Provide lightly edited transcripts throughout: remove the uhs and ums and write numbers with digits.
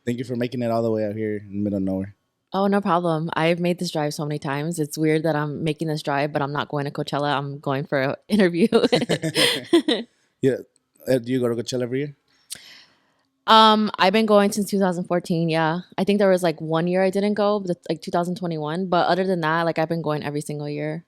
Thank you for making it all the way out here in the middle of nowhere. Oh, no problem. I've made this drive so many times. It's weird that I'm making this drive, but I'm not going to Coachella. I'm going for an interview. Yeah. Do you go to Coachella every year? I've been going since 2014. Yeah. I think there was like 1 year I didn't go, but like 2021. But other than that, like I've been going every single year.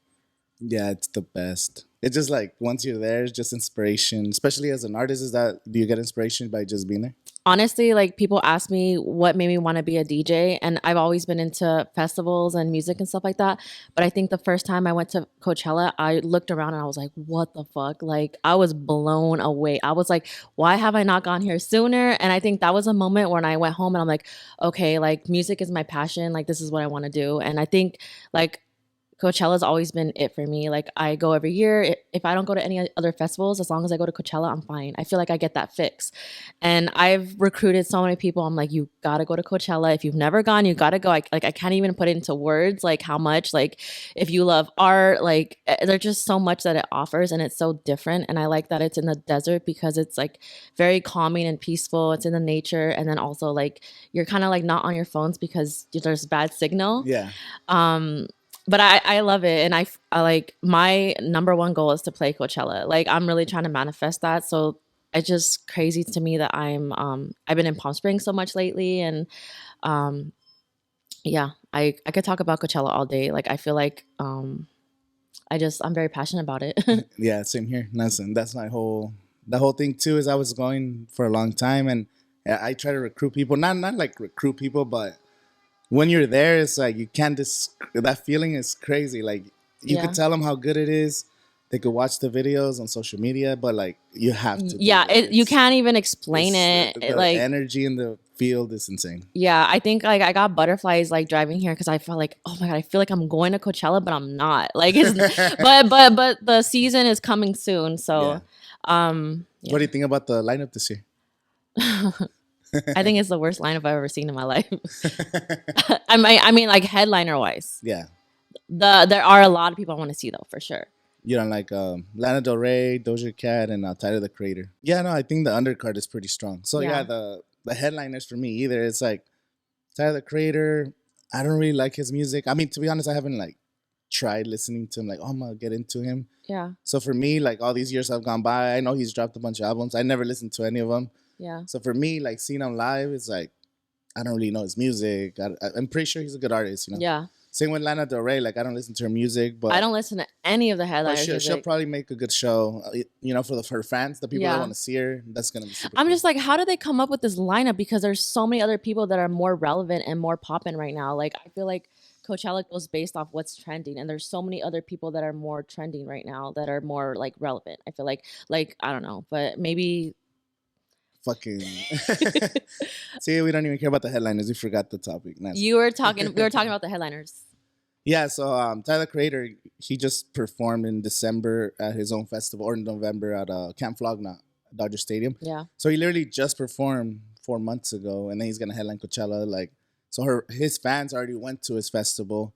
Yeah, it's the best. It's just like once you're there, it's just inspiration. Especially as an artist, is that do you get inspiration by just being there? Honestly, like people ask me what made me want to be a DJ, and I've always been into festivals and music and stuff like that. But I think the first time I went to Coachella, I looked around and I was like, what the fuck? Like I was blown away. I was like, why have I not gone here sooner? And I think that was a moment when I went home and I'm like, okay, like music is my passion. Like this is what I want to do. And I think like Coachella's always been it for me. Like I go every year. If I don't go to any other festivals, as long as I go to Coachella, I'm fine. I feel like I get that fix. And I've recruited so many people. I'm like, you gotta go to Coachella. If you've never gone, you gotta go. I can't even put it into words like how much. Like if you love art, like there's just so much that it offers, and it's so different. And I like that it's in the desert because it's like very calming and peaceful. It's in the nature, and then also like you're kind of like not on your phones because there's bad signal. Yeah. Um, but I love it, and I like my number one goal is to play Coachella. Like I'm really trying to manifest that. So it's just crazy to me that I've been in Palm Springs so much lately, and um yeah, I could talk about Coachella all day. Like I feel like I'm very passionate about it. Yeah, same here. That's my whole the whole thing too. Is I was going for a long time, and I try to recruit people. Not like recruit people, but when you're there, it's like you can't just that feeling is crazy. Like you could Yeah. tell them how good it is. They could watch the videos on social media, but like you have to be Yeah, there. you can't even explain It's it. the Like energy in the field is insane. yeah, I think like I got butterflies like driving here because I felt like, oh my God, I feel like I'm going to Coachella, but I'm not. Like it's but the season is coming soon. Yeah. So What do yeah. you think about the lineup this year? I think it's the worst lineup I've ever seen in my life. I mean like headliner wise. Yeah. There are a lot of people I want to see though, for sure. You know, like Lana Del Rey, Doja Cat, and Tyler the Creator. Yeah, no, I think the undercard is pretty strong. So yeah, Yeah. the headliners for me either it's like Tyler the Creator. I don't really like his music. I mean, to be honest, I haven't like tried listening to him. Like, oh, I'm gonna get into him. Yeah. So for me, like all these years have gone by, I know he's dropped a bunch of albums. I never listened to any of them. Yeah. So for me, like seeing him live, it's like I don't really know his music. I'm pretty sure he's a good artist, you know. Yeah. Same with Lana Del Rey. Like I don't listen to her music, I don't listen to any of the but headliners she'll music. probably make a good show. You know, for her fans, the people that Yeah. want to see her, that's gonna be super. I'm Cool. just like, how did they come up with this lineup? Because there's so many other people that are more relevant and more poppin' right now. Like I feel like Coachella goes based off what's trending, and there's so many other people that are more trending right now that are more like relevant. I feel like I don't know, but maybe Fucking. See, we don't even care about the headliners. We forgot the topic. Nice. we were talking about the headliners. Yeah, so Tyler Creator, he just performed in December at his own festival, or in November at Camp Flogna, Dodger Stadium. Yeah. So he literally just performed 4 months ago, and then he's gonna headline Coachella. Like, so his fans already went to his festival,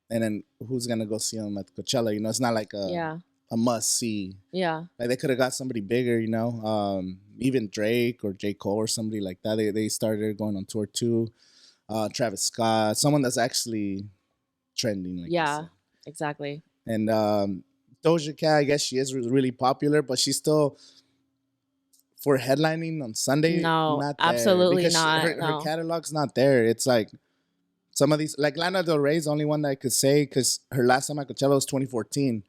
and then who's gonna go see him at Coachella? You know, it's not like Yeah. a must see. Yeah. Like they could have got somebody bigger, you know, even Drake or J Cole or somebody like that. They started going on tour too. Travis Scott, someone that's actually trending. Like Yeah. Exactly. and Doja Cat, I guess she is really popular, but she's still for headlining on Sunday. No, Not there absolutely because not. her No. catalog's not there. It's like some of these, like Lana Del Rey's the only one that I could say because her last time at Coachella was 2014.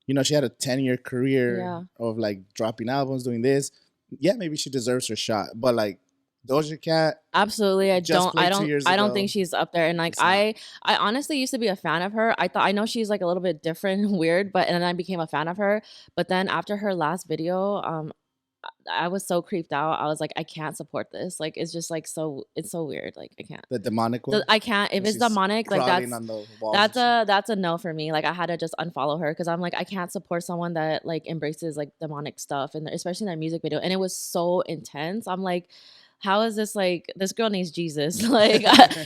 You know, she had a 10-year career Yeah. of like dropping albums, doing this. Yeah, maybe she deserves her shot, but like Doja Cat, Absolutely. just played 2 years I don't ago. think she's up there. And like It's not. I honestly used to be a fan of her. I know she's like a little bit different and weird, but and then I became a fan of her. But then after her last video, I was so creeped out. I was like, I can't support this. Like it's just like it's so weird. Like I can't. The demonic one. I can't if When it's she's demonic, like crawling on the walls. that's a no for me. Like I had to just unfollow her because I'm like I can't support someone that like embraces like demonic stuff and especially in their music video. And it was so intense. I'm like, how is this like this girl needs Jesus? Like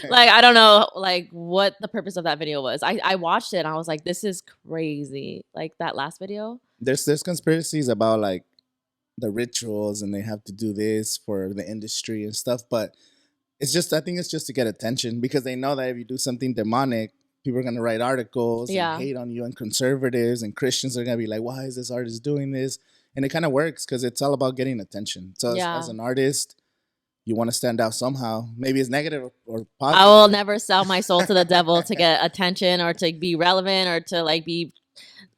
like I don't know like what the purpose of that video was. I watched it and I was like, this is crazy. Like that last video. There's conspiracies about like the rituals and they have to do this for the industry and stuff, but It's just, I think it's just to get attention because they know that if you do something demonic, people are gonna write articles and Yeah. hate on you, and conservatives and Christians are gonna be like, why is this artist doing this? And it kind of works because it's all about getting attention. So as Yeah. an artist, you want to stand out somehow. Maybe it's negative or I will positive. never sell my soul to the devil to get attention or to be relevant or to like be.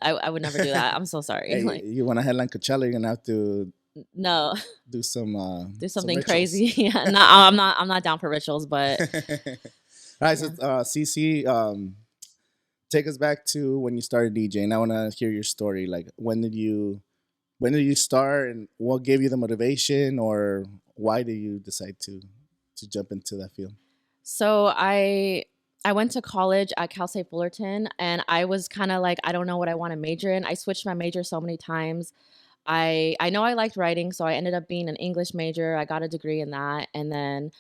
I would never do that. I'm so sorry. Hey, Like, you want to headline Coachella, you're gonna have to no, do do some something rituals. crazy. Yeah, I'm not down for rituals, but All right, so yeah. CC, take us back to when you started DJing. I want to hear your story. Like, when did you start, and what gave you the motivation, or why did you decide to jump into that field? So I went to college at Cal State Fullerton, and I was kind of like, I don't know what I want to major in. I switched my major so many times. I know I liked writing, so I ended up being an English major. I got a degree in that, and then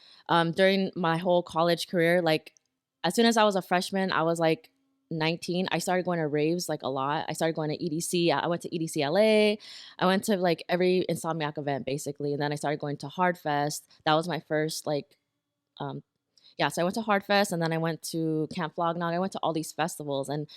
during my whole college career, like as soon as I was a freshman, I was like 19. I started going to raves like a lot. I started going to EDC. I went to EDC LA. I went to like every Insomniac event basically, and then I started going to Hardfest. That was my first like um, yeah, so I went to Hardfest and then I went to Camp Flognog. I went to all these festivals and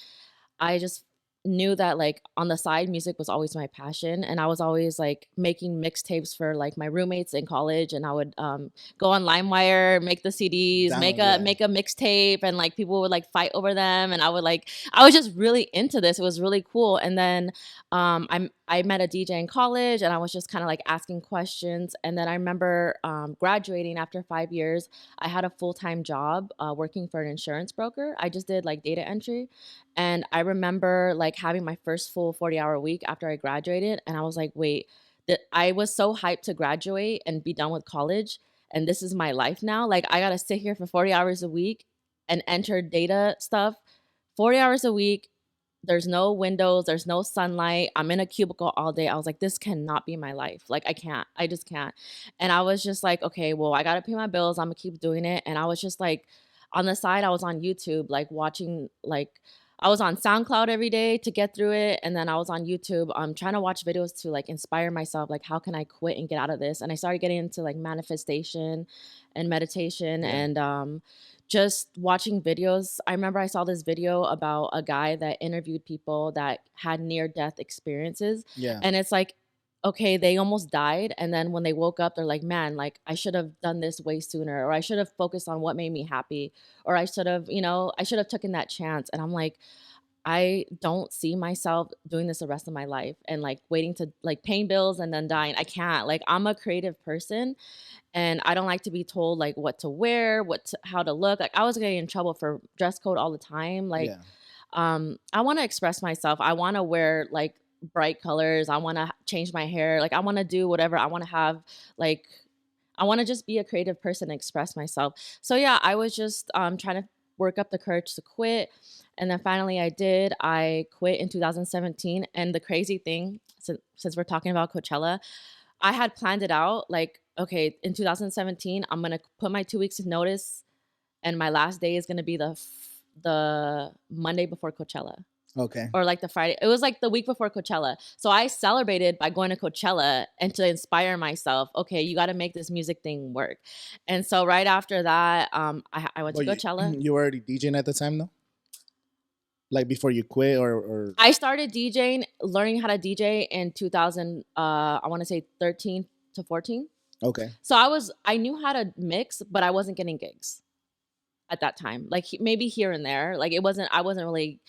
I just knew that like on the side music was always my passion and I was always like making mixtapes for like my roommates in college and I would go on LimeWire, make the CDs, make Download, a yeah. make a mixtape and like people would like fight over them and I was just really into this. It was really cool. And then I met a DJ in college and I was just kind of like asking questions and then I remember graduating after 5 years. I had a full-time job working for an insurance broker. I just did like data entry and I remember like having my first full 40-hour week after I graduated. And I was like, wait, I was so hyped to graduate and be done with college. And this is my life now. Like, I got to sit here for 40 hours a week and enter data stuff 40 hours a week. There's no windows, there's no sunlight. I'm in a cubicle all day. I was like, this cannot be my life. Like, I can't. I just can't. And I was just like, okay, well, I got to pay my bills. I'm going to keep doing it. And I was just like, on the side, I was on YouTube, like watching, like, I was on SoundCloud every day to get through it. And then I was on YouTube, trying to watch videos to like inspire myself. Like, how can I quit and get out of this? And I started getting into like manifestation and meditation Yeah, and, just watching videos. I remember I saw this video about a guy that interviewed people that had near death experiences. yeah. And it's like, okay, they almost died. And then when they woke up, they're like, man, like I should have done this way sooner, or I should have focused on what made me happy, or I should have, I should have taken that chance. And I'm like, I don't see myself doing this the rest of my life and like waiting to like paying bills and then dying. I can't. Like I'm a creative person and I don't like to be told like what to wear, how to look. Like I was getting in trouble for dress code all the time. Like Yeah. I want to express myself. I want to wear like bright colors. I want to change my hair. Like I want to do whatever. I want to have like I want to just be a creative person and express myself. So yeah, I was just trying to work up the courage to quit. And then finally I did. I quit in 2017. And the crazy thing, since we're talking about Coachella, I had planned it out like, okay, in 2017, I'm going to put my 2 weeks of notice and my last day is going to be the Monday before Coachella Okay. or like the Friday. It was like the week before Coachella. So I celebrated by going to Coachella and to inspire myself. Okay, you got to make this music thing work. And so right after that, I went to Well, you Coachella. you were already DJing at the time though, like before you quit, or I started DJing, learning how to DJ in 2000. I want to say 13 to 14. okay, So I knew how to mix, but I wasn't getting gigs at that time. Like maybe here and there. Like I wasn't really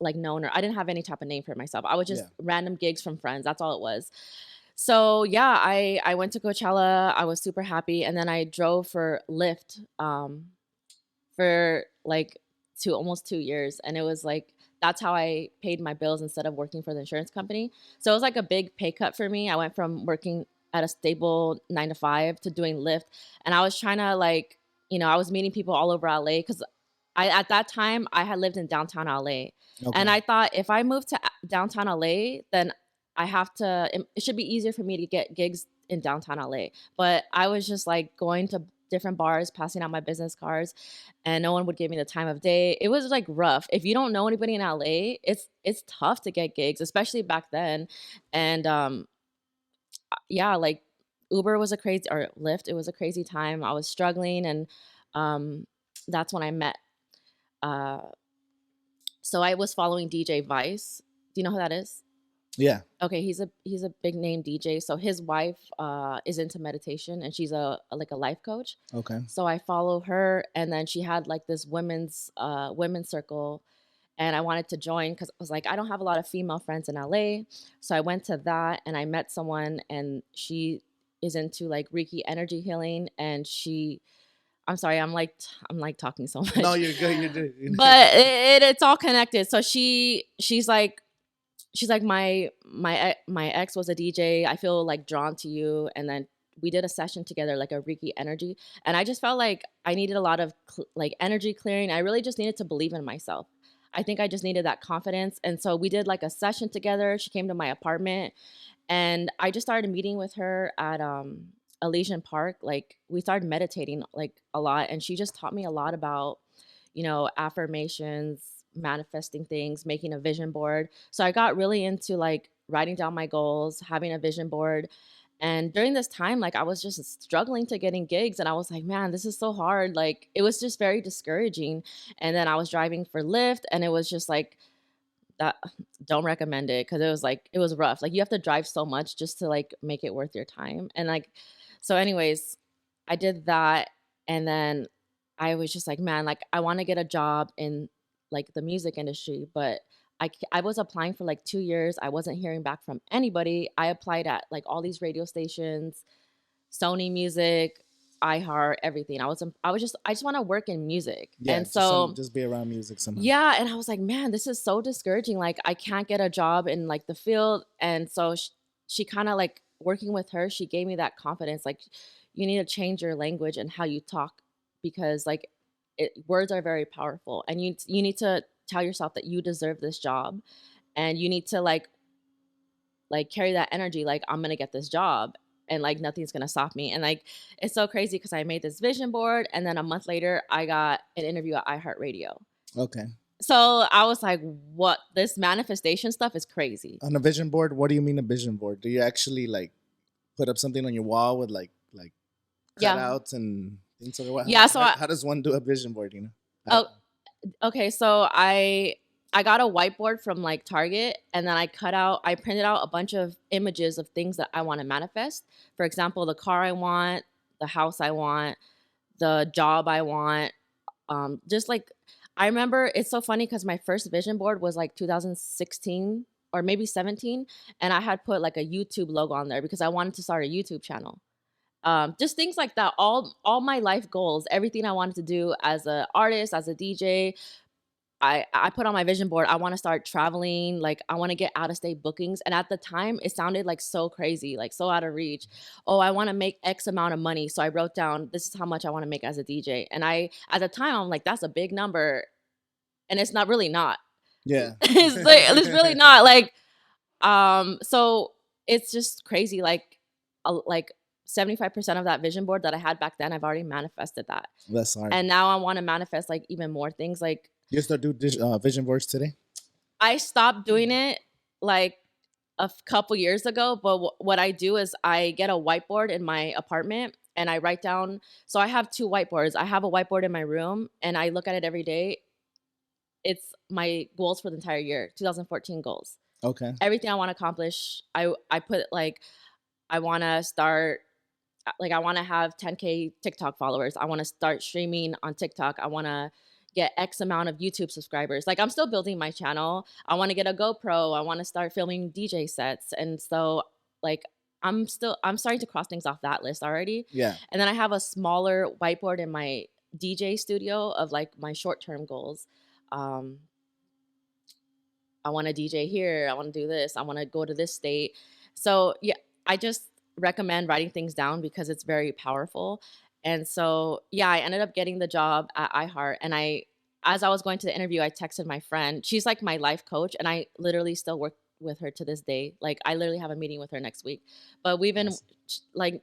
like known or I didn't have any type of name for myself. I was just yeah, random gigs from friends. That's all it was. So yeah, I went to Coachella. I was super happy, and then I drove for Lyft for like almost 2 years, and it was like that's how I paid my bills instead of working for the insurance company. So it was like a big pay cut for me. I went from working at a stable 9 to 5 to doing Lyft, and I was trying to like I was meeting people all over LA because I at that time I had lived in downtown LA, and okay, I thought if I moved to downtown LA, then I have to. It should be easier for me to get gigs in downtown LA. But I was just like going to different bars, passing out my business cards, and no one would give me the time of day. It was like rough. If you don't know anybody in LA, it's tough to get gigs, especially back then. And yeah, like Uber was a crazy, or Lyft, it was a crazy time. I was struggling, and um, that's when I met. Uh, so I was following DJ Vice. Do you know who that is? Yeah. Okay, he's a big name DJ. So his wife is into meditation, and she's like a life coach. Okay. So I follow her, and then she had like this women's circle, and I wanted to join because I was like, I don't have a lot of female friends in LA. So I went to that, and I met someone, and she is into like Reiki energy healing, and I'm sorry, I'm like talking so No, much, you're good. You're good. but it's all connected. So she's like my ex was a DJ. I feel like drawn to you, and then we did a session together, like a Reiki energy, and I just felt like I needed a lot of like energy clearing. I really just needed to believe in myself. I think I just needed that confidence, and so we did like a session together. She came to my apartment, and I just started meeting with her at Elysian Park. Like we started meditating like a lot, and she just taught me a lot about, affirmations, manifesting things, making a vision board. So I got really into like writing down my goals, having a vision board. And during this time, like I was just struggling to getting gigs, and I was like, man, this is so hard. Like it was just very discouraging. And then I was driving for Lyft, and it was just like that. Don't recommend it because it was rough. Like you have to drive so much just to like make it worth your time. And like, so anyways, I did that, and then I was just like, man, like I want to get a job in like the music industry, but I was applying for like 2 years. I wasn't hearing back from anybody. I applied at like all these radio stations, Sony Music, iHeart, everything. I just want to work in music. Yeah. And so Just be around music somehow. yeah, and I was like, man, this is so discouraging. Like I can't get a job in like the field. And so she kind of like working with her, she gave me that confidence. Like you need to change your language and how you talk, because like words are very powerful, and you need to tell yourself that you deserve this job, and you need to like carry that energy, like I'm gonna get this job, and like nothing's gonna stop me. And like it's so crazy because I made this vision board, and then a month later I got an interview at iHeartRadio. Okay. So I was like, what? This manifestation stuff is crazy. On a vision board, what do you mean a vision board? Do you actually like put up something on your wall with like Yeah. cutouts and things like that? Yeah. So How does one do a vision board? oh, okay. So I got a whiteboard from like Target, and then I printed out a bunch of images of things that I want to manifest. For example, the car I want, the house I want, the job I want. Just like I remember, it's so funny because my first vision board was like 2016 or maybe 17, and I had put like a YouTube logo on there because I wanted to start a YouTube channel. Just things like that. All my life goals, everything I wanted to do as an artist, as a DJ. I put on my vision board. I want to start traveling. Like I want to get out of state bookings. And at the time, it sounded like so crazy, like so out of reach. Oh, I want to make X amount of money. So I wrote down, this is how much I want to make as a DJ. And at the time, I'm like, that's a big number, and it's not really not. Yeah. It's really not like. So it's just crazy. Like 75% of that vision board that I had back then, I've already manifested that. That's hard. And now I want to manifest like even more things. Like You still do vision boards today? I stopped doing it like a couple years ago, but what I do is I get a whiteboard in my apartment, and I write down. So I have two whiteboards. I have a whiteboard in my room, and I look at it every day. It's my goals for the entire year, 2014 goals. Okay. Everything I want to accomplish, I put like I want to start, like I want to have 10K TikTok followers. I want to start streaming on TikTok. I want to get X amount of YouTube subscribers. Like I'm still building my channel. I want to get a GoPro. I want to start filming DJ sets. And so like I'm starting to cross things off that list already. Yeah. And then I have a smaller whiteboard in my DJ studio of like my short-term goals. Um I want to DJ here. I want to do this. I want to go to this state. So yeah, I just recommend writing things down because it's very powerful. And so yeah, I ended up getting the job at iHeart. And as I was going to the interview, I texted my friend. She's like my life coach, and I literally still work with her to this day. Like I literally have a meeting with her next week. But we've been Nice. like,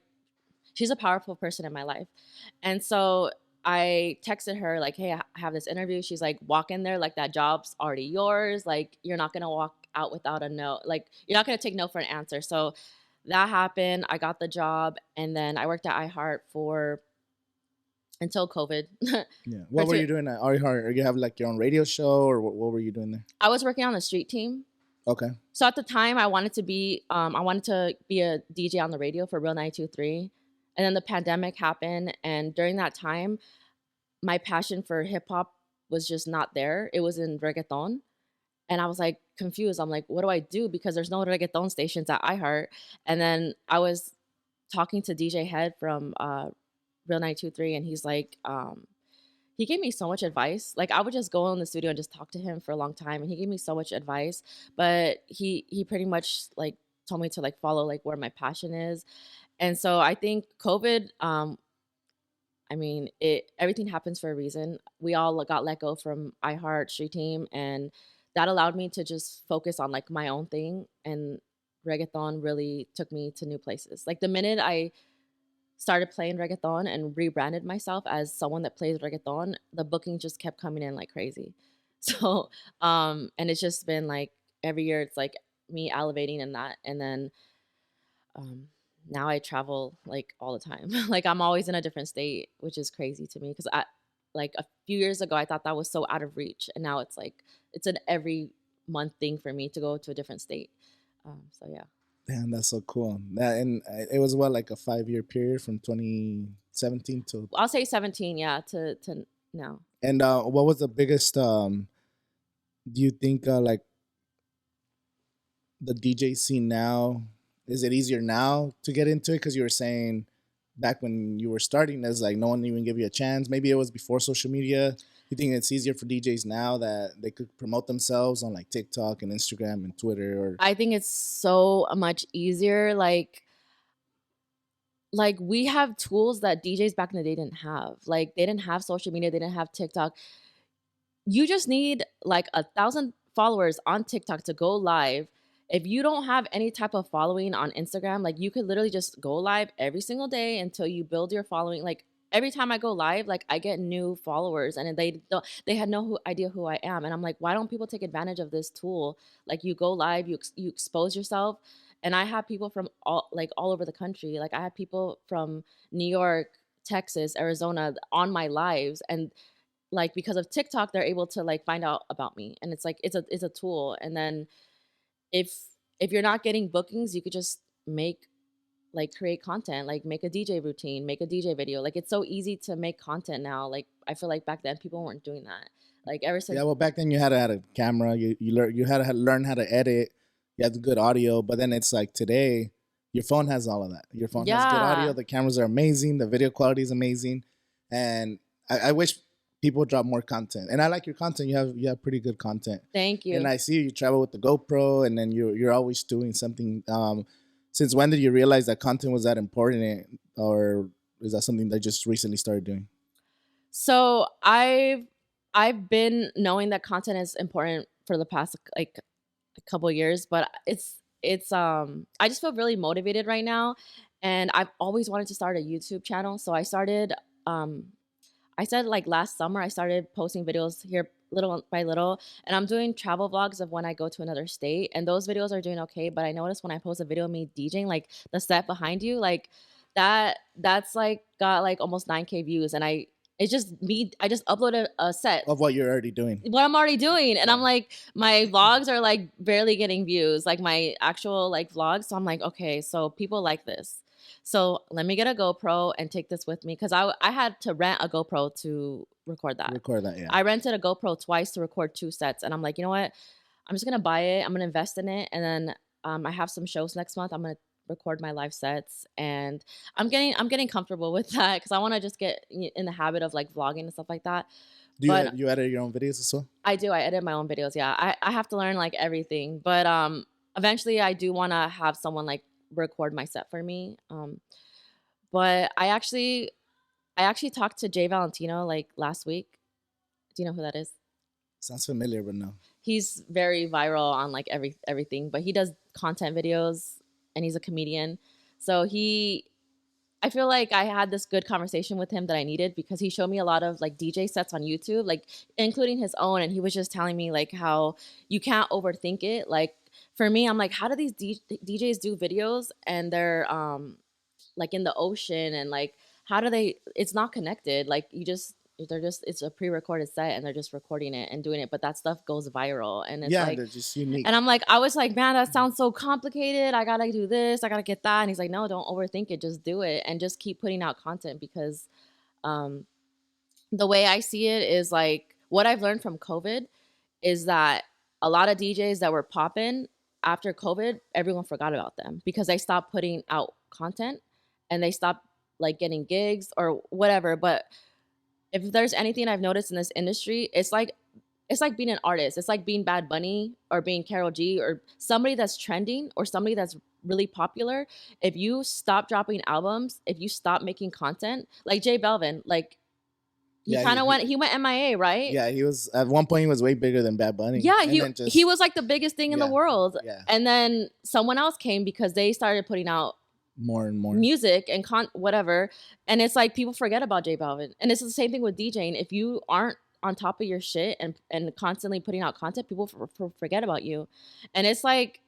she's a powerful person in my life. And so I texted her like, hey, I have this interview. She's like, walk in there like that job's already yours. Like you're not gonna walk out without a no. Like you're not gonna take no for an answer. So that happened. I got the job, and then I worked at iHeart for until COVID. Yeah. For What were two, you doing at Ari? Or you have like your own radio show, or what were you doing there? I was working on the street team. Okay. So at the time, I wanted to be a DJ on the radio for Real 92.3, and then the pandemic happened, and during that time, my passion for hip hop was just not there. It was in reggaeton, and I was like confused. I'm like, what do I do? Because there's no reggaeton stations at iHeart. And then I was talking to DJ Head from Real 92.3, and he's like, he gave me so much advice. Like I would just go in the studio and just talk to him for a long time, and he gave me so much advice. But he pretty much like told me to like follow like where my passion is. And so I think COVID, I mean, it everything happens for a reason. We all got let go from iHeart Street Team, and that allowed me to just focus on like my own thing. And reggaeton really took me to new places. Like the minute I started playing reggaeton and rebranded myself as someone that plays reggaeton, the booking just kept coming in like crazy. So, and it's just been like every year, it's like me elevating in that, and then um, now I travel like all the time. Like I'm always in a different state, which is crazy to me because I like a few years ago I thought that was so out of reach, and now it's like it's an every month thing for me to go to a different state. So yeah, Damn, that's so cool. That and it was what like a 5 year period from 2017 to. I'll say 17. Yeah, to now. And what was the biggest? Do you think like the DJ scene now? Is it easier now to get into it? Because you were saying back when you were starting, there's like no one even give you a chance. Maybe it was before social media. You think it's easier for DJs now that they could promote themselves on like TikTok and Instagram and Twitter or I think it's so much easier. Like we have tools that DJs back in the day didn't have. Like they didn't have social media, they didn't have TikTok. You just need like 1,000 followers on TikTok to go live. If you don't have any type of following on Instagram, like you could literally just go live every single day until you build your following. Like every time I go live, like I get new followers, and they had no idea who I am. And I'm like, why don't people take advantage of this tool? Like you go live, you expose yourself. And I have people from all over the country. Like I have people from New York, Texas, Arizona on my lives, and like because of TikTok, they're able to like find out about me, and it's like it's a tool. And then if you're not getting bookings, you could just make like create content, like make a DJ routine, make a DJ video. Like it's so easy to make content now. Like I feel like back then people weren't doing that. Like ever yeah. since Well, back then you had to have a camera. You had to learn how to edit. You had the good audio, but then it's like today, your phone has all of that. Your phone has good audio. yeah, The cameras are amazing. The video quality is amazing, and I wish people drop more content. And I like your content. You have pretty good content. thank And you. I see you travel with the GoPro, and then you're always doing something. Since when did you realize that content was that important, or is that something that just recently started doing? So I've been knowing that content is important for the past like a couple years, but it's I just feel really motivated right now, and I've always wanted to start a YouTube channel. So um I said like last summer I started posting videos here little by little, and I'm doing travel vlogs of when I go to another state, and those videos are doing okay. But I noticed when I post a video of me DJing, like the set behind you, like that's like got like almost 9K views, and it's just me. I just uploaded a set Of what you're already doing. what I'm already doing. And I'm Yeah. like, my vlogs are like barely getting views, like my actual like vlogs. So I'm like, okay, so people like this. So let me get a GoPro and take this with me because I had to rent a GoPro to record that. Record that, yeah. I rented a GoPro twice to record 2 sets, and I'm like, you know what? I'm just gonna buy it. I'm gonna invest in it, and then I have some shows next month. I'm gonna record my live sets, and I'm getting comfortable with that because I want to just get in the habit of like vlogging and stuff like that. Do you But you edit your own videos as well? I do. I edit my own videos. Yeah, I have to learn like everything, but eventually I do want to have someone like record my set for me. But I actually talked to Jay Valentino like last week. Do you know who that is? Sounds familiar, but no. He's very viral on like everything, but he does content videos, and he's a comedian. So I feel like I had this good conversation with him that I needed because he showed me a lot of like DJ sets on YouTube, like including his own, and he was just telling me like how you can't overthink it. Like for me, I'm like, how do these DJs do videos and they're like in the ocean, and like how do they, it's not connected, like you just, they're just, it's a pre-recorded set and they're just recording it and doing it, but that stuff goes viral, and it's Yeah, like, they're just unique. and I'm like, I was like, man, that sounds so complicated, I gotta do this, I gotta get that, and he's like, no, don't overthink it, just do it and just keep putting out content, because um the way I see it is like, what I've learned from COVID is that a lot of DJs that were popping after COVID, everyone forgot about them because they stopped putting out content and they stopped like getting gigs or whatever. But if there's anything I've noticed in this industry, it's like being an artist. It's like being Bad Bunny or being Carol G or somebody that's trending or somebody that's really popular. If you stop dropping albums, if you stop making content, like J Belvin, like he Yeah, kind of went, he went MIA, right? yeah, he was at one point he was way bigger than Bad Bunny, Yeah, and then he just was like the biggest thing in the yeah, world. yeah, And then someone else came because they started putting out more and more. music and whatever. And it's like people forget about J Balvin. And it's the same thing with DJing. If you aren't on top of your shit and constantly putting out content, people forget about you. And it's like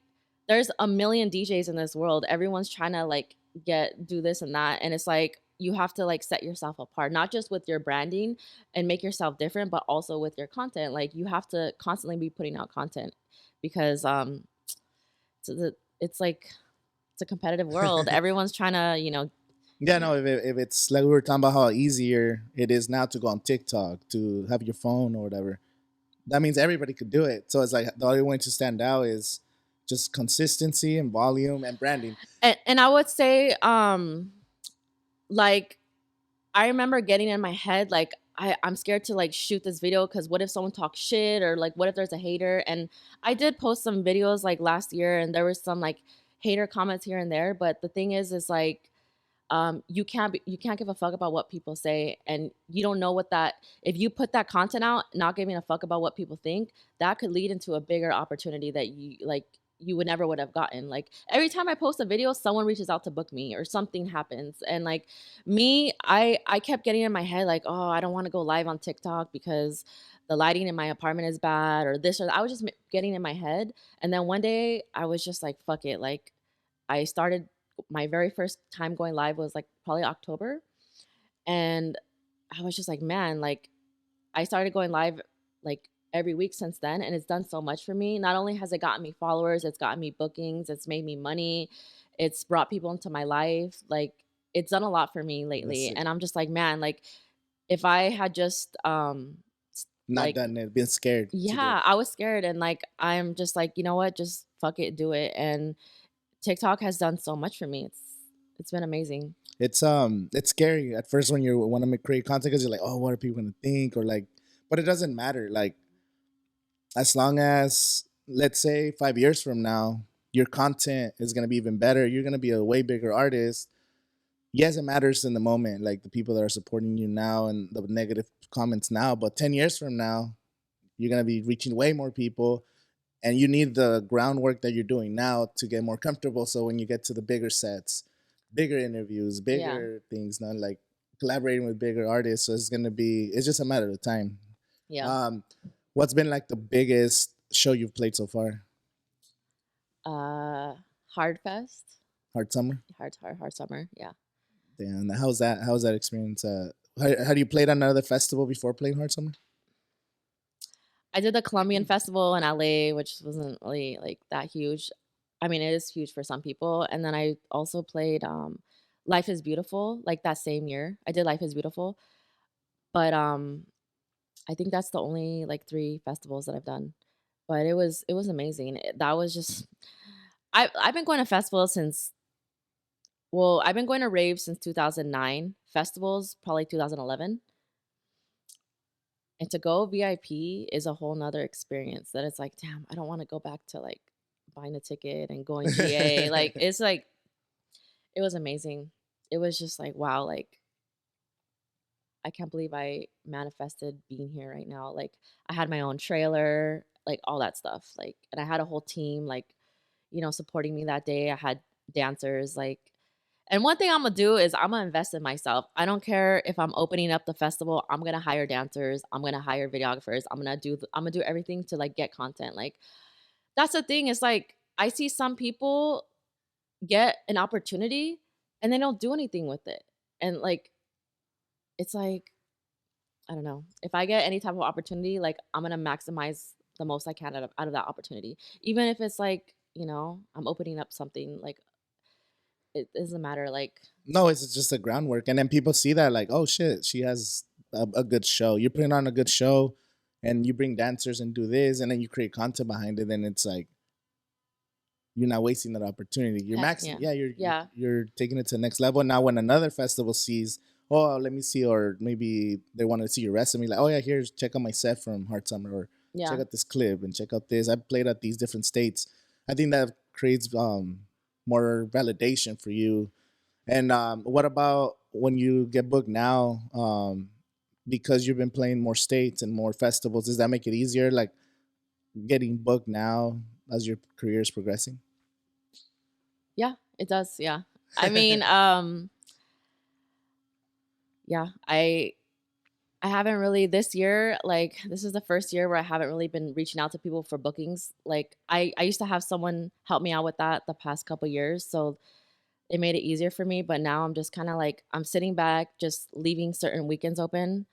there's a million DJs in this world. Everyone's trying to like do this and that. And it's like you have to like set yourself apart, not just with your branding and make yourself different, but also with your content. Like you have to constantly be putting out content because it's like it's a competitive world. Everyone's trying to, Yeah, no, if it's like we were talking about how easier it is now to go on TikTok, to have your phone or whatever, that means everybody could do it. So it's like the only way to stand out is just consistency and volume and branding. and I would say like I remember getting in my head like I'm scared to like shoot this video because what if someone talks shit, or like what if there's a hater? And I did post some videos like last year and there was some like hater comments here and there, but the thing is like you can't give a fuck about what people say, and you don't know what that, if you put that content out not giving a fuck about what people think, that could lead into a bigger opportunity that you would never would have gotten. Like every time I post a video someone reaches out to book me or something happens, and like me, I kept getting in my head like, oh, I don't want to go live on TikTok because the lighting in my apartment is bad or this or that. I was just getting in my head, and then one day I was just like, fuck it, like I started, my very first time going live was like probably October. And I was just like, man, like I started going live like every week since then. And it's done so much for me. Not only has it gotten me followers, it's gotten me bookings, it's made me money, it's brought people into my life. Like it's done a lot for me That's lately. it. And I'm just like, man, like if I had just Not like, done it, being scared to do it. yeah, I was scared, and like I'm just like, you know what, just fuck it, do it. And TikTok has done so much for me. It's been amazing. It's scary at first when you want to create content because you're like, oh, what are people gonna think, or like, but it doesn't matter. Like as long as, let's say, 5 years from now, your content is gonna be even better. You're gonna be a way bigger artist. Yes, it matters in the moment, like the people that are supporting you now and the negative comments now. But 10 years from now, you're gonna be reaching way more people, and you need the groundwork that you're doing now to get more comfortable. So when you get to the bigger sets, bigger interviews, Yeah. bigger things, not like collaborating with bigger artists, so it's just a matter of time. Yeah. Um, what's been like the biggest show you've played so far? Uh, Hard Fest, Hard Summer. hard summer. Yeah. And how's that? How's that experience? How do you play at another festival before playing Hard Summer? I did the Colombian Festival in LA, which wasn't really like that huge. I mean, it is huge for some people. And then I also played Life is Beautiful like that same year. I did Life is Beautiful, but I think that's the only like 3 festivals that I've done. But it was amazing. That was just I've been going to festivals since, well, I've been going to raves since 2009, festivals probably 2011. And to go VIP is a whole nother experience that it's like, damn, I don't want to go back to like buying a ticket and going GA. Like it's like it was amazing. It was just like, wow, like I can't believe I manifested being here right now. Like I had my own trailer, like all that stuff. Like, and I had a whole team like, supporting me that day. I had dancers like, and one thing I'm gonna do is I'm gonna invest in myself. I don't care if I'm opening up the festival. I'm gonna hire dancers. I'm gonna hire videographers. I'm gonna do everything to like get content. Like that's the thing. It's like I see some people get an opportunity and they don't do anything with it. And like it's like I don't know. If I get any type of opportunity, like I'm gonna maximize the most I can out of that opportunity. Even if it's like, I'm opening up something, like it doesn't matter. Like No, it's just the groundwork, and then people see that like, oh shit, she has a good show. You're putting on a good show, and you bring dancers and do this, and then you create content behind it. Then it's like you're not wasting that opportunity. You're maxing. yeah. Yeah, Yeah. you're taking it to the next level. Now, when another festival sees, oh, let me see, or maybe they want to see your resume, like, oh yeah, here's check out my set from Hard Summer, or check Yeah. out this clip and check out this. I played at these different states. I think that creates more validation for you. And what about when you get booked now? Because you've been playing more states and more festivals, does that make it easier? Like getting booked now as your career is progressing? Yeah, it does. Yeah. I mean, yeah, I haven't really this year, like this is the first year where I haven't really been reaching out to people for bookings. Like I used to have someone help me out with that the past couple years, so it made it easier for me, but now I'm just kind of like I'm sitting back just leaving certain weekends open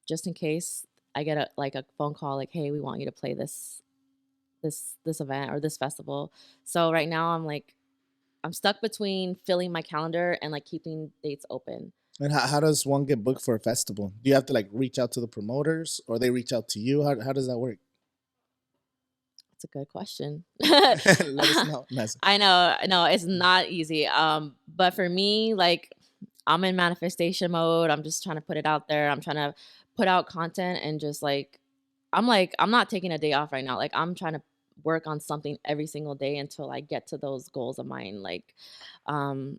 just in case I get a phone call like, "Hey, we want you to play this event or this festival." So right now I'm stuck between filling my calendar and like keeping dates open. And how does one get booked for a festival? Do you have to like reach out to the promoters, or they reach out to you? How does that work? That's a good question. Let us know. Nice. I know, no, it's not easy. But for me, like I'm in manifestation mode. I'm just trying to put it out there. I'm trying to put out content and just like I'm not taking a day off right now. Like I'm trying to work on something every single day until I get to those goals of mine. Um,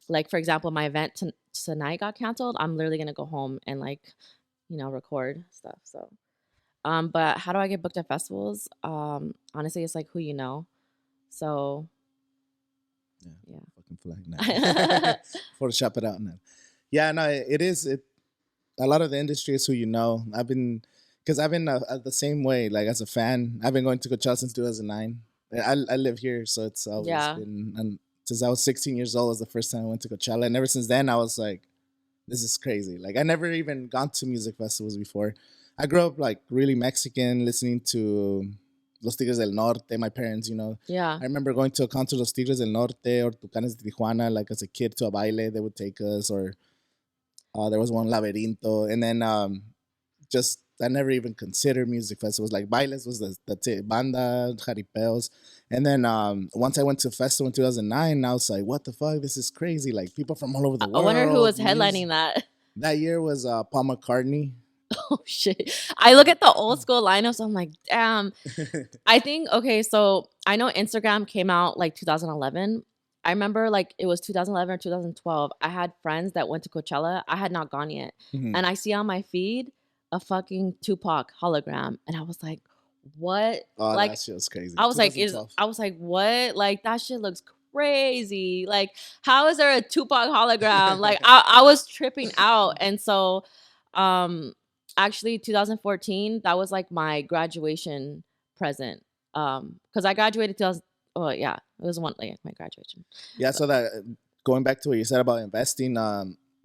like for example, my event tonight got canceled. I'm literally gonna go home and record stuff. So, but how do I get booked at festivals? Honestly, it's like who you know. So Yeah, yeah. fucking flag now. Photoshop it out now. Yeah, no, it is. A lot of the industry is who you know. Because I've been the same way. Like as a fan, I've been going to Coachella since 2009. I live here, so it's always Yeah. been. And since I was 16 years old was the first time I went to Coachella, and ever since then I was like, this is crazy. Like I never even gone to music festivals before. I grew up like really Mexican, listening to Los Tigres del Norte. My parents, Yeah. I remember going to a concert of Los Tigres del Norte or Tucanes de Tijuana, like as a kid to a baile. They would take us, or there was one Laberinto, and then just I never even considered music festivals. Like bailes was that's it, banda, jaripeos, and then once I went to a festival in 2009, I was like, what the fuck? This is crazy! Like people from all over the I wonder who was world. headlining that. That year was Paul McCartney. Oh shit. I look at the old school lineups, I'm like, damn. I think okay, so I know Instagram came out like 2011. I remember like it was 2011 or 2012. I had friends that went to Coachella. I had not gone yet. Mhm. And I see on my feed a fucking Tupac hologram and I was like, "What?" Oh, Like that shit was crazy. I was like, is 2012. I was like, "What?" Like that shit looks crazy. Like how is there a Tupac hologram? Like I was tripping out. And so um actually 2014, that was like my graduation present. Because I graduated 2000. Oh yeah, it was one like my graduation. Yeah, So so that going back to what you said about investing,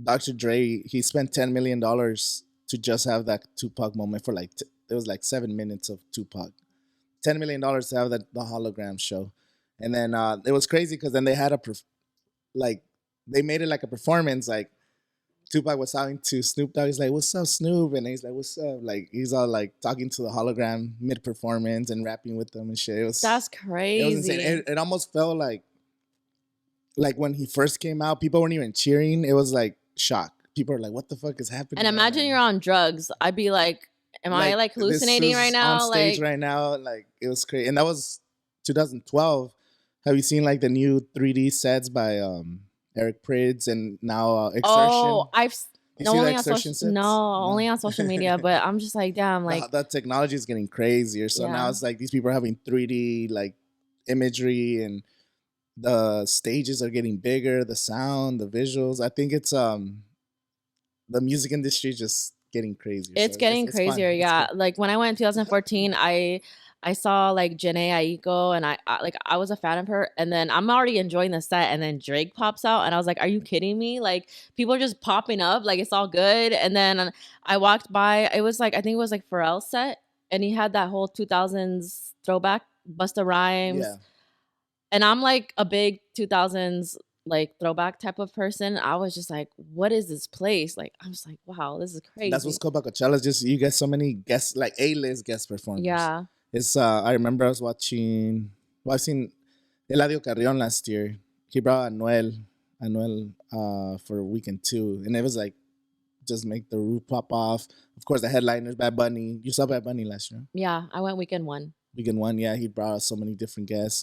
Dr. Dre he spent $10 million to just have that Tupac moment for like it was like 7 minutes of Tupac. $10 million to have the hologram show, and then it was crazy because then they had like they made it like a performance. Like Tupac was talking to Snoop Dogg. He's like, "What's up, Snoop?" And he's like, "What's up?" Like he's all like talking to the hologram mid performance and rapping with them and shit. that's It was insane. crazy. It almost felt like when he first came out, people weren't even cheering. It was like shock. People are like, "What the fuck is And happening right imagine now?" you're on drugs. I'd be like, am I Like like this hallucinating right is on now? stage Like, right now. Like it was crazy, and that was 2012. Have you seen like the new 3D sets by Eric Prydz and now oh, Exertion? You no see the only on Exertion social no, sets? No. only on social media, but I'm just like, damn, like, The technology is getting crazier. So now yeah. it's like these people are having 3D like imagery, and the stages are getting bigger, the sound, the visuals. I think it's the music industry is just getting crazier. So It's getting it's fun. crazier, It's yeah. cool. Like when I went in 2014, I saw like Janae Aiko, and I was a fan of her, and then I'm already enjoying the set, and then Drake pops out, and I was like, "Are you kidding me?" Like people are just popping up, like it's all good. And then I walked by. It was like I think it was like Pharrell's set, and he had that whole 2000s throwback, Busta Yeah, Rhymes, and I'm like a big 2000s like throwback type of person. I was just like, "What is this place?" Like I was like, "Wow, this is that's what's crazy." cool about Coachella. Is just you get so many guests, like A-list guest performers. Yeah, It's I remember I was watching. Well, I've seen Eladio Carrion last year. He brought Anuel, for weekend two, and it was like just make the roof pop off. Of course, the headliners, Bad Bunny. You saw Bad Bunny last year. yeah. I went weekend one. Weekend one, yeah, he brought so many different guests.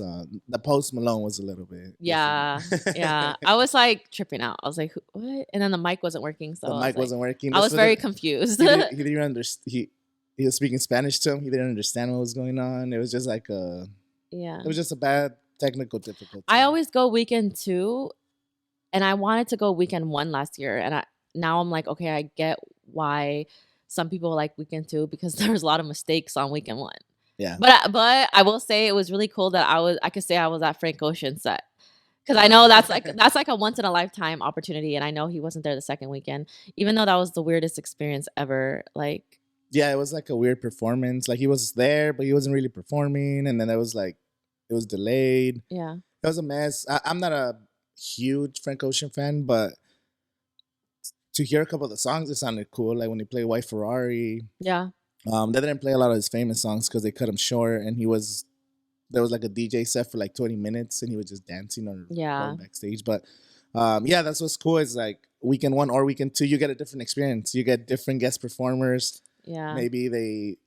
The Post Malone was a little bit different. Yeah, yeah. I was like tripping out. I was like, "What?" And then the mic wasn't working, so The I was mic like, wasn't working. I This was was very confused. he didn't understand. He was speaking Spanish to him. He didn't understand what was going on. It was just like Yeah. it was just a bad technical I difficulty. always go weekend two, and I wanted to go weekend one last year, and now I'm like, okay, I get why some people like weekend two because there's a lot of mistakes on weekend one. Yeah, But I will say it was really cool that I could say I was at Frank Ocean set. Because I know that's like a once in a lifetime opportunity, and I know he wasn't there the second weekend, even though that was the weirdest experience ever. Like, yeah, it was like a weird performance. Like he was there, but he wasn't really performing, and then it was like it was delayed. yeah, It was a mess. I'm not a huge Frank Ocean fan, but to hear a couple of the songs, it sounded cool. Like when he played White Ferrari. yeah, They didn't play a lot of his famous songs because they cut him short, and there was like a DJ set for like 20 minutes, and he was just dancing or yeah, going backstage. But yeah, that's what's cool. Is like weekend one or weekend two, you get a different experience. You get different guest performers. yeah. Maybe they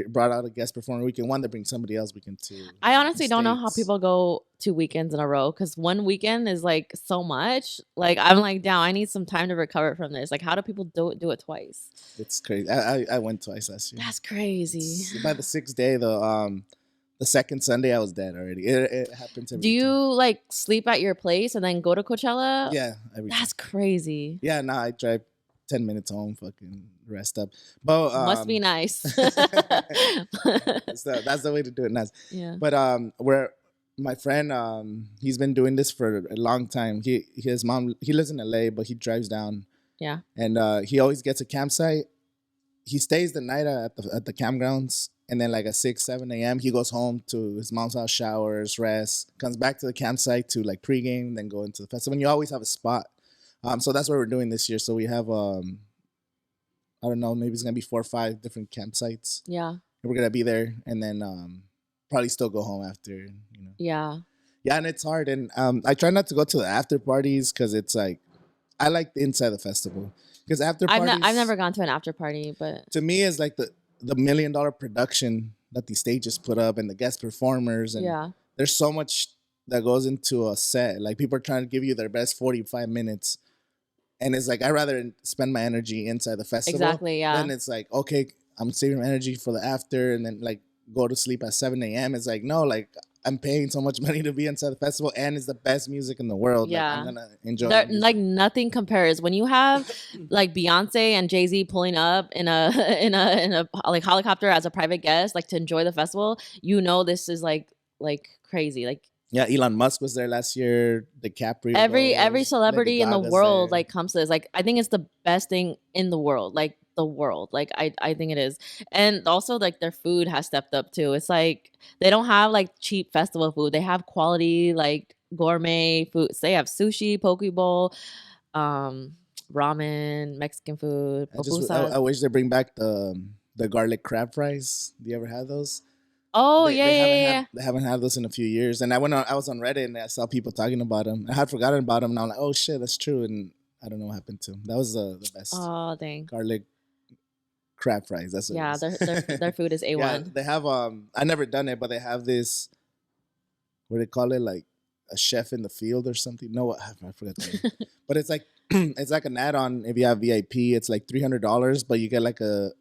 brought out a guest performer weekend one, they bring somebody else weekend two. I In honestly don't know how states. people go 2 weekends in a row because 1 weekend is, like, so much. Like, I'm like, "Damn, I need some time to recover from this." Like, how do people do it twice? It's crazy. I went twice last year. That's crazy. By the sixth day, the second Sunday, I was dead already. It happens Do every you, time. like, sleep at your place and then go to Coachella? Yeah, every time. That's crazy. Yeah, nah, I drive 10 minutes home, fucking rest up. But Must be nice. so that's the way to do it. Nice. Yeah. But where my friend, he's been doing this for a long time. His mom, he lives in LA, but he drives down, Yeah. and he always gets a campsite. He stays the night at the campgrounds, and then like at 6 7 a.m. he goes home to his mom's house, showers, rests, comes back to the campsite to like pregame, then go into the festival. And you always have a spot. So that's what we're doing this year. So we have I don't know, maybe it's gonna be 4 or 5 different campsites. Yeah. And we're gonna be there, and then probably still go home after. Yeah. Yeah, and it's hard, and I try not to go to the after parties because it's like I like the inside the festival because after parties I've never gone to an after party, but to me is like the $1 million production that these stages put up and the guest performers, and yeah. there's so much that goes into a set. Like people are trying to give you their best 45 minutes, and it's like I rather spend my energy inside the festival. Exactly, yeah. Then it's like okay, I'm saving my energy for the after, and then like go to sleep at 7 a.m. It's like no, like I'm paying so much money to be inside the festival, and it's the best music in the world. Like Yeah. I'm gonna enjoy the music. Like nothing compares when you have like Beyonce and Jay-Z pulling up in a in a like helicopter as a private guest, like to enjoy the festival. You know this is like crazy. Like Yeah, Elon Musk was there last year. DiCaprio every goes. Lady celebrity in the Gaga's world there. like comes to this. Like I think it's the best thing in the world. Like the world. Like I think it is. And also like their food has stepped up too. It's like they don't have like cheap festival food. They have quality like gourmet food. So they have sushi, poke bowl, um ramen, Mexican food, I pupusas. wish they bring back the garlic crab fries. Do you ever have those? Oh yeah, yeah, yeah, yeah. They haven't had those in a few years. And I was on Reddit and I saw people talking about them. I had forgotten about them, and I'm like, oh shit, that's true. And I don't know what happened to them. That was the best Oh dang. garlic crab fries. That's what Yeah, it their is. food is Yeah, A1. they have I never done it, but they have this, what do they call it, like a chef in the field or something. No, I forgot the name. But it's like it's like an add-on. If you have VIP, it's like $300, but you get like a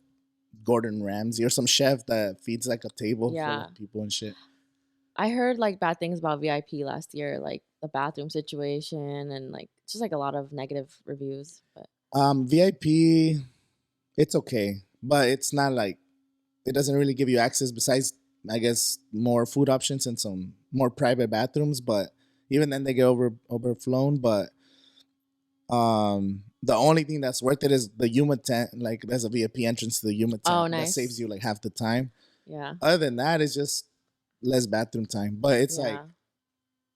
Gordon Ramsay or some chef that feeds like a table full Yeah. of people and shit. I heard like bad things about VIP last year, like the bathroom situation and like just like a lot of negative reviews. But VIP, it's okay, but it's not like it doesn't really give you access besides I guess more food options and some more private bathrooms, but even then they get overflown. But the only thing that's worth it is the Yuma tent. Like there's a VIP entrance to the Yuma Oh, tent that saves nice. you like half the time. Yeah. Other than that, it's just less bathroom time. But it's like Yeah.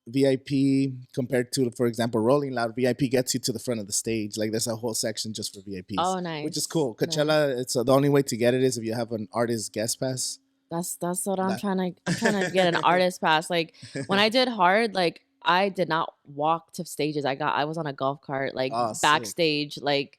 VIP compared to, for example, Rolling Loud. VIP gets you to the front of the stage. Like there's a whole section just for VIPs, Oh, which is nice. cool. Nice. Coachella, it's the only way to get it is if you have an artist guest pass. That's what I'm That trying to. I'm trying to get an artist pass. Like when I did hard, like I did not walk to stages. I was on a golf cart, like oh, sick. backstage. Like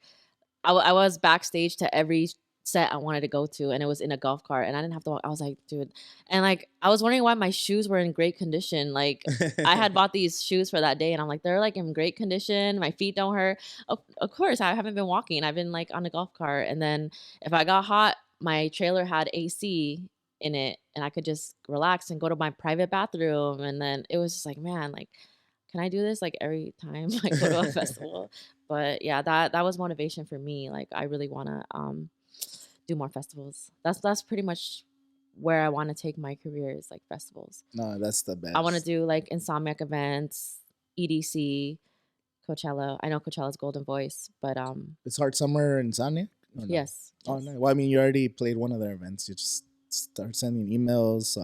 I was backstage to every set I wanted to go to, and it was in a golf cart, and I didn't have to walk. I was like, dude, and like I was wondering why my shoes were in great condition. Like I had bought these shoes for that day, and I'm like, they're like in great condition. My feet don't hurt. Of course, I haven't been walking. I've been like on a golf cart, and then if I got hot, my trailer had AC in it, and I could just relax and go to my private bathroom. And then it was just like, man, like, can I do this like every time I go to a festival? But yeah, that was motivation for me. Like I really want to do more festivals. That's pretty much where I want to take my career is like festivals. No, that's the I want to best. do like Insomniac events, EDC, Coachella. I know Coachella's Golden Voice, but It's Hard Summer in Insomnia? Or no? yes, Oh, no. yes. Well, I mean, you already played one of their events. You just start sending emails,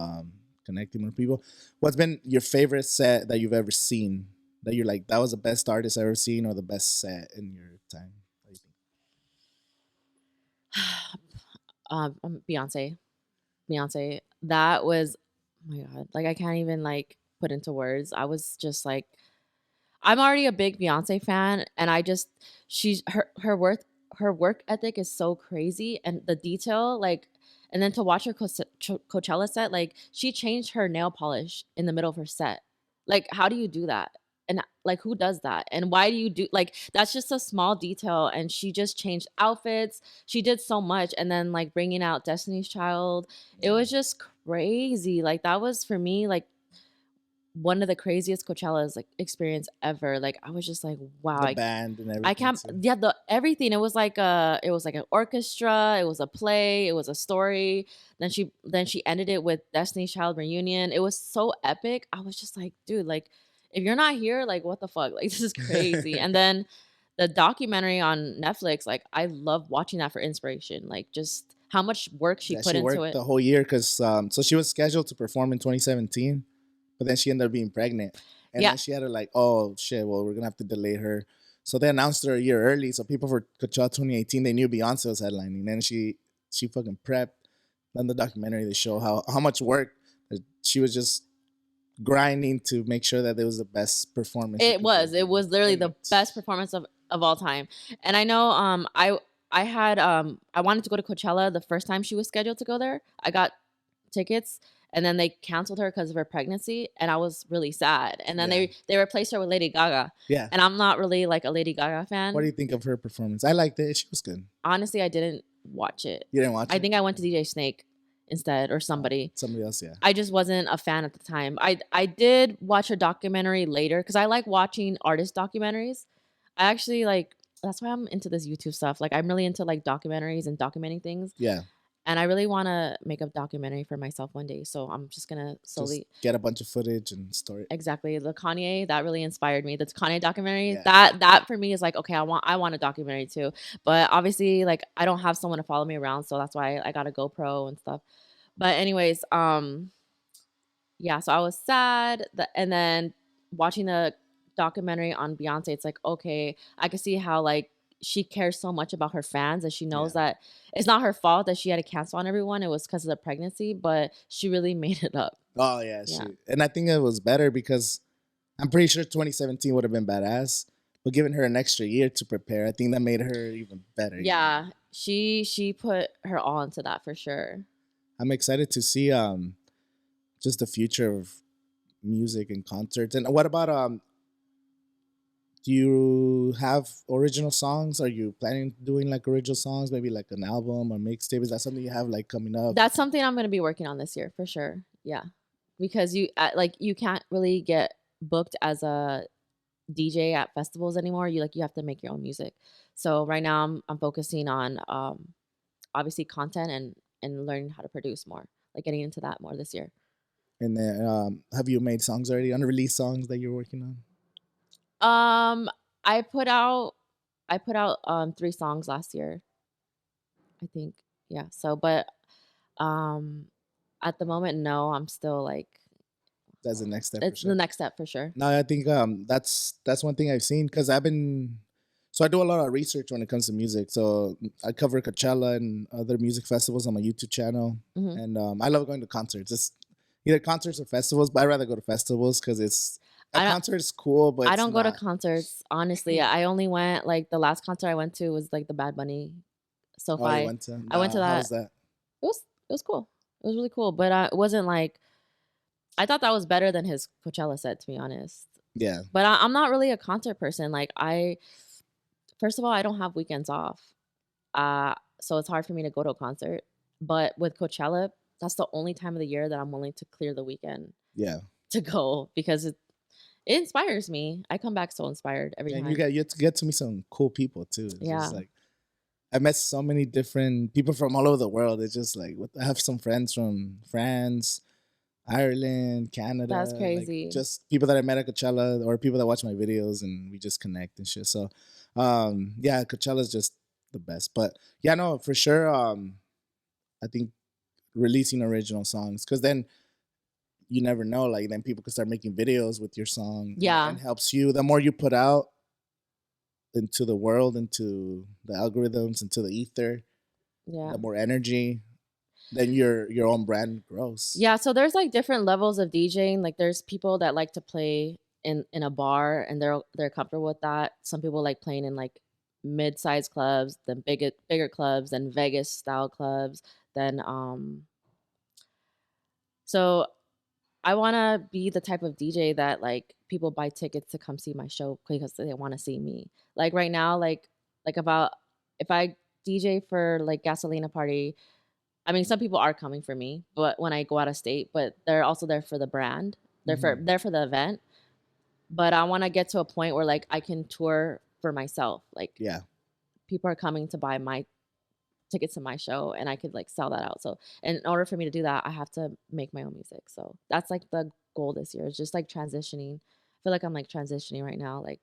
connecting with people. What's been your favorite set that you've ever seen? That you're like, that was the best artist I've ever seen, or the best set in your time? What do you think? Beyonce. Beyonce. That was oh my god. Like I can't even like put into words. I was just like I'm already a big Beyonce fan, and I just her work ethic is so crazy, and the detail like, and then to watch her Coachella set, like she changed her nail polish in the middle of her set. Like, how do you do that? And like, who does that? And why do you do like that's just a small detail? And she just changed outfits. She did so much, and then like bringing out Destiny's Child, it Yeah. was just crazy. Like that was for me like one of the craziest Coachella's like experience ever. Like I was just like, wow, The band and I everything can't too. yeah, the everything. It was like an orchestra, it was a play, it was a story. Then she ended it with Destiny's Child reunion. It was so epic. I was just like, dude, like if you're not here, like what the fuck? Like this is crazy. And then the documentary on Netflix, like I love watching that for inspiration. Like just how much work she Yeah, put she into worked it. the whole year because so she was scheduled to perform in 2017, but then she ended up being pregnant, and Yeah. then she had to like, oh shit, well we're gonna have to delay her. So they announced her a year early, so people for Coachella 2018 they knew Beyonce was headlining. Then she fucking prepped. Then the documentary they show how much work that she was just grinding to make sure that it was the best performance she It could give. was. It was literally And the best performance of all time. And I know I had I wanted to go to Coachella the first time she was scheduled to go there. I got tickets and then they canceled her because of her pregnancy and I was really sad. And then yeah, they replaced her with Lady Gaga. yeah. And I'm not really like a Lady Gaga What do fan. you think of her performance? I liked it. She was good. Honestly, I didn't watch it. You didn't watch I it? think I went to DJ Snake instead or Oh, somebody. somebody else, yeah. I just wasn't a fan at the time. I did watch her documentary later because I like watching artist documentaries. I actually like that's why I'm into this YouTube stuff. Like I'm really into like documentaries and documenting things. Yeah. And I really want to make a documentary for myself one day. So I'm just gonna Just slowly get a bunch of footage and store it. exactly the Kanye that really inspired me. The Kanye documentary Yeah. that for me is like okay, I want a documentary too. But obviously like I don't have someone to follow me around, so that's why I got a GoPro and stuff. But anyways, yeah, so I was sad and then watching the documentary on Beyonce, it's like, okay, I can see how like she cares so much about her fans and she knows Yeah. that it's not her fault that she had to cancel on everyone. It was because of the pregnancy, but she really made it up. Oh yeah, Yeah. and I think it was better because I'm pretty sure 2017 would have been badass, but giving her an extra year to prepare, I think that made her even better. Yeah. She put her all into that for sure. I'm excited to see just the future of music and concerts. And what about do you have original songs? Are you planning doing like original songs, maybe like an album or mixtape? Is that something you have like coming up? That's something I'm going to be working on this year for sure. Yeah. Because like you can't really get booked as a DJ at festivals anymore. You have to make your own music. So right now I'm focusing on obviously content and learning how to produce more. like getting into that more this year. And then, have you made songs already, unreleased songs that you're working on? Um, I put out I put out 3 songs last year, I think. Yeah. So, but um, at the moment, no, I'm still like That's the next step for it's the sure. next step for sure. No, I think that's one thing I've seen because I've been so I do a lot of research when it comes to music. So I cover Coachella and other music festivals on my YouTube channel, Hmm. and I love going to concerts. It's either concerts or festivals, but I'd rather go to festivals because it's a I don't concert is cool, but I it's don't go to not. concerts honestly. I only went like the last concert I went to was like the Bad Bunny Oh, you SoFi. went to? I went to How that. was that? It was cool. It was really cool, but it wasn't like I thought that was better than his Coachella set, to be honest. Yeah, But I'm not really a concert person. Like I, first of all, I don't have weekends off, so it's hard for me to go to a concert. But with Coachella, that's the only time of the year that I'm willing to clear the weekend yeah, to go because it inspires me. I come back so inspired every and time. you get to meet some cool people too. It's just Yeah, like I met so many different people from all over the world. It's just like I have some friends from France, Ireland, that's Canada, like crazy. just people that I met at Coachella or people that watch my videos and we just connect and shit. So, yeah, Coachella's just the best. But yeah, no, for sure. I think releasing original songs because then you never know. Like then people can start making videos with your song and Yeah, helps you. The more you put out into the world, into the algorithms, into the ether, yeah. the more energy, then your own brand grows. Yeah, so there's like different levels of DJing. Like there's people that like to play in a bar and they're comfortable with that. Some people like playing in like mid-sized clubs, then bigger clubs, then Vegas style clubs, then so I want to be the type of DJ that like people buy tickets to come see my show because they want to see me. Like right now like about if I DJ for like Gasolina Party, I mean, some people are coming for me, but when I go out of state, but they're also there for the brand. Hmm. They're for the event. But I want to get to a point where like I can tour for myself. Like Yeah. people are coming to buy my tickets to my show and I could like sell that out. So in order for me to do that, I have to make my own music. So that's like the goal this year. It's just like transitioning. I feel like I'm like transitioning right now, like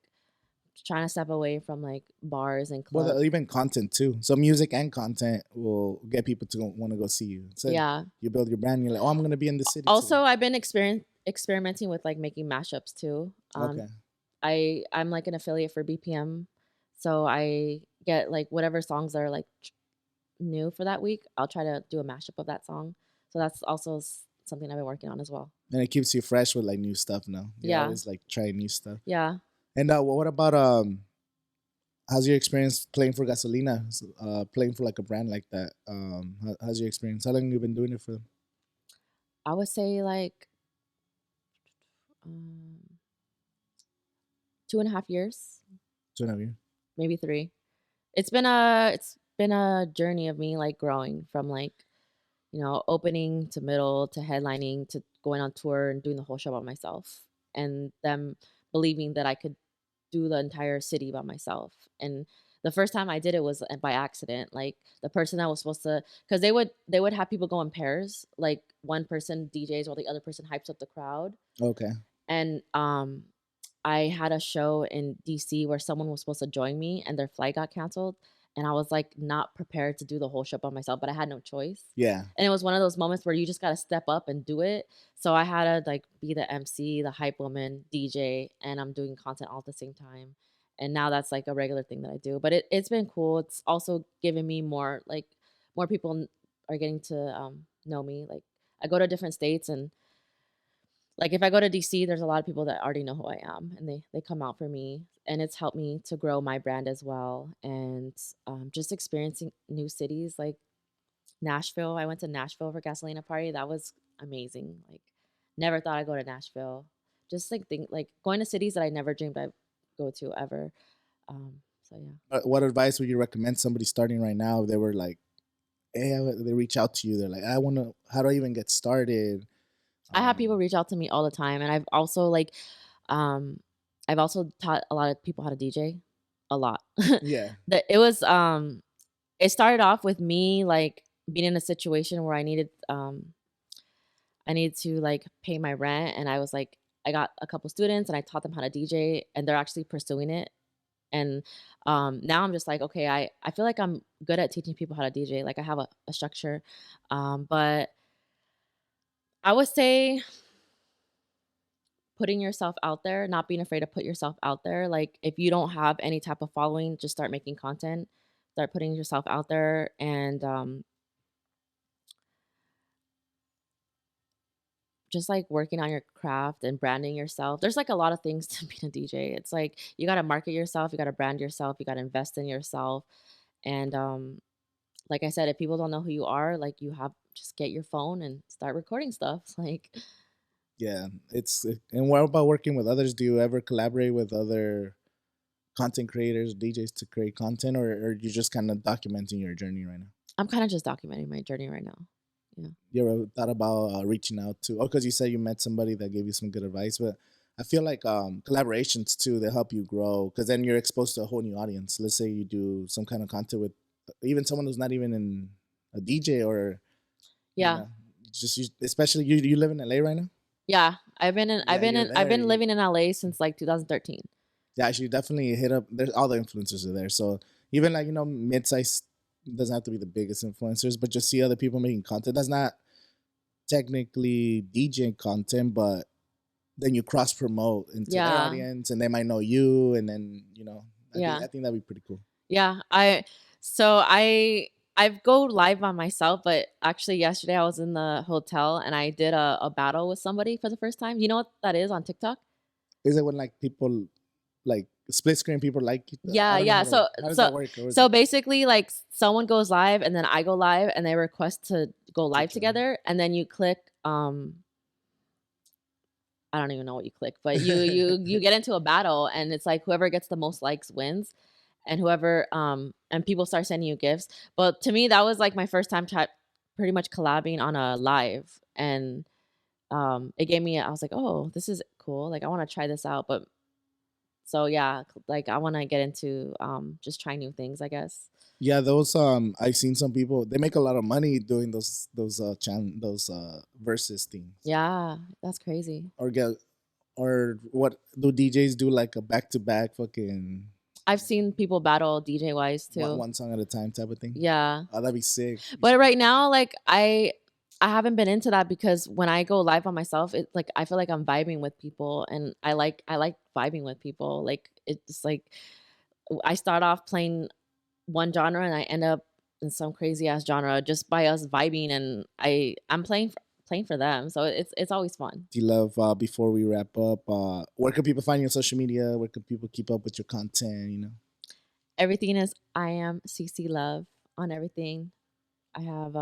trying to step away from like bars and Well, clubs. even content too. So music and content will get people to want to go see you. So Yeah. you build your brand. You're like, oh, I'm gonna be in the city too. Also, I've been experimenting with like making mashups too. Okay. I'm like an affiliate for BPM, so I get like whatever songs that are like new for that week. I'll try to do a mashup of that song. So that's also something I've been working on as well. And it keeps you fresh with like new stuff now. You're Yeah, always like trying new stuff. yeah. And what about how's your experience playing for Gasolina? Playing for like a brand like that. How's your experience? How long have you been doing it for them? I would say like um, 2.5 years, 2.5 years. maybe 3. It's been a journey of me like growing from like opening to middle to headlining to going on tour and doing the whole show by myself, and them believing that I could do the entire city by myself. And the first time I did it was by accident. Like the person that was supposed to, because they would have people go in pairs, like one person DJs while the other person hypes up the crowd. Okay. And I had a show in DC where someone was supposed to join me and their flight got canceled. And I was like not prepared to do the whole show by myself, but I had no choice. Yeah. And it was one of those moments where you just got to step up and do it. So I had to like be the MC, the hype woman, DJ, and I'm doing content all at the same time. And now that's like a regular thing that I do. But it's been cool. It's also given me more like more people are getting to know me. Like I go to different states and like if I go to DC, there's a lot of people that already know who I am and they come out for me and it's helped me to grow my brand as well and just experiencing new cities like Nashville. I went to Nashville for Gasolina Party. That was amazing. Like never thought I'd go to Nashville. Just like think like going to cities that I never dreamed I'd go to ever. So yeah. What advice would you recommend somebody starting right now if they were like, hey, they reach out to you. They're like, I want to, how do I even get started? I have people Um, reach out to me all the time and um I've also taught a lot of people how to DJ a lot. yeah. That it was it started off with me like being in a situation where I needed I needed to like pay my rent, and I was like, I got a couple students and I taught them how to DJ, and they're actually pursuing it. And now I'm just like, okay, I feel like I'm good at teaching people how to DJ. Like I have a structure, but I would say putting yourself out there, not being afraid to put yourself out there. Like if you don't have any type of following, just start making content, start putting yourself out there, and just like working on your craft and branding yourself. There's like a lot of things to being a DJ. It's like you got to market yourself, you got to brand yourself, you got to invest in yourself. And like I said, if people don't know who you are, like you have just get your phone and start recording stuff. It's like Yeah, and what about working with others? Do you ever collaborate with other content creators, DJs to create content, or you just kind of documenting your journey right now? I'm kind of just documenting my journey right now. Yeah. You ever thought about reaching out to? Oh, because you said you met somebody that gave you some good advice, but I feel like collaborations too, they help you grow because then you're exposed to a whole new audience. Let's say you do some kind of content with even someone who's not even in a DJ or you Yeah. know, especially you live in LA right now. Yeah. Yeah, you're I've there. been living in LA since like 2013. Yeah, actually, definitely hit up. There's all the influencers are there. So even like mid-size doesn't have to be the biggest influencers, but just see other people making content. That's not technically DJ content, but then you cross promote into their Yeah. audience, and they might know you, and then Yeah. I think that'd be pretty cool. Yeah. So I've go live on myself, but actually yesterday I was in the hotel and I did a battle with somebody for the first time. You know what that is on TikTok? Is it when like people like split screen people like I Yeah, don't know yeah. how does that work? Or is So it basically like someone goes live and then I go live and they request to go to live join? together, and then you click I don't even know what you click, but you get into a battle, and it's like whoever gets the most likes wins, and whoever and people start sending you gifts. But to me that was like my first time pretty much collabing on a live, and it gave me I was like, "Oh, this is cool. Like I want to try this out." But so yeah, like I want to get into just try new things, I guess. Yeah, those I've seen some people they make a lot of money doing those versus things Yeah, that's crazy. or get or what do DJs do like a back to back fucking I've seen people battle DJ wise too. one song at a time type of thing. Yeah. Oh, that'd be sick. But right now, like I haven't been into that because when I go live on myself, it like I feel like I'm vibing with people, and I like vibing with people. Like it's like I start off playing one genre and I end up in some crazy ass genre just by us vibing, and I'm playing for them. So it's always fun. Do you love before we wrap up? Where can people find you on social media? Where can people keep up with your content? Everything is I am CC Love on everything. I have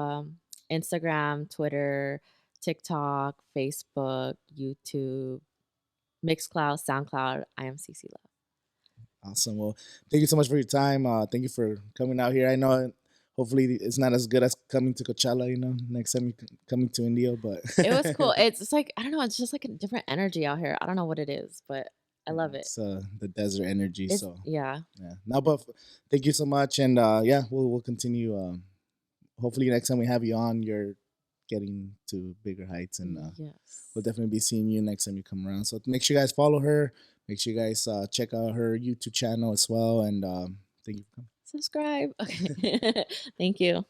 Instagram, Twitter, TikTok, Facebook, YouTube, Mixcloud, SoundCloud. I am CC Love. Awesome. Well, thank you so much for your time. Thank you for coming out here. I know hopefully it's not as good as coming to Coachella, next time you coming to India, but It was cool. It's like I don't know. It's just like a different energy out here. I don't know what it is, but I love it. it's the desert energy. It's So yeah. yeah. Now, but thank you so much, and yeah, we'll continue. Hopefully, next time we have you on, you're getting to bigger heights, and we'll Yes. definitely be seeing you next time you come around. So make sure you guys follow her. Make sure you guys check out her YouTube channel as well, and thank you for coming. Subscribe. Okay. Thank you.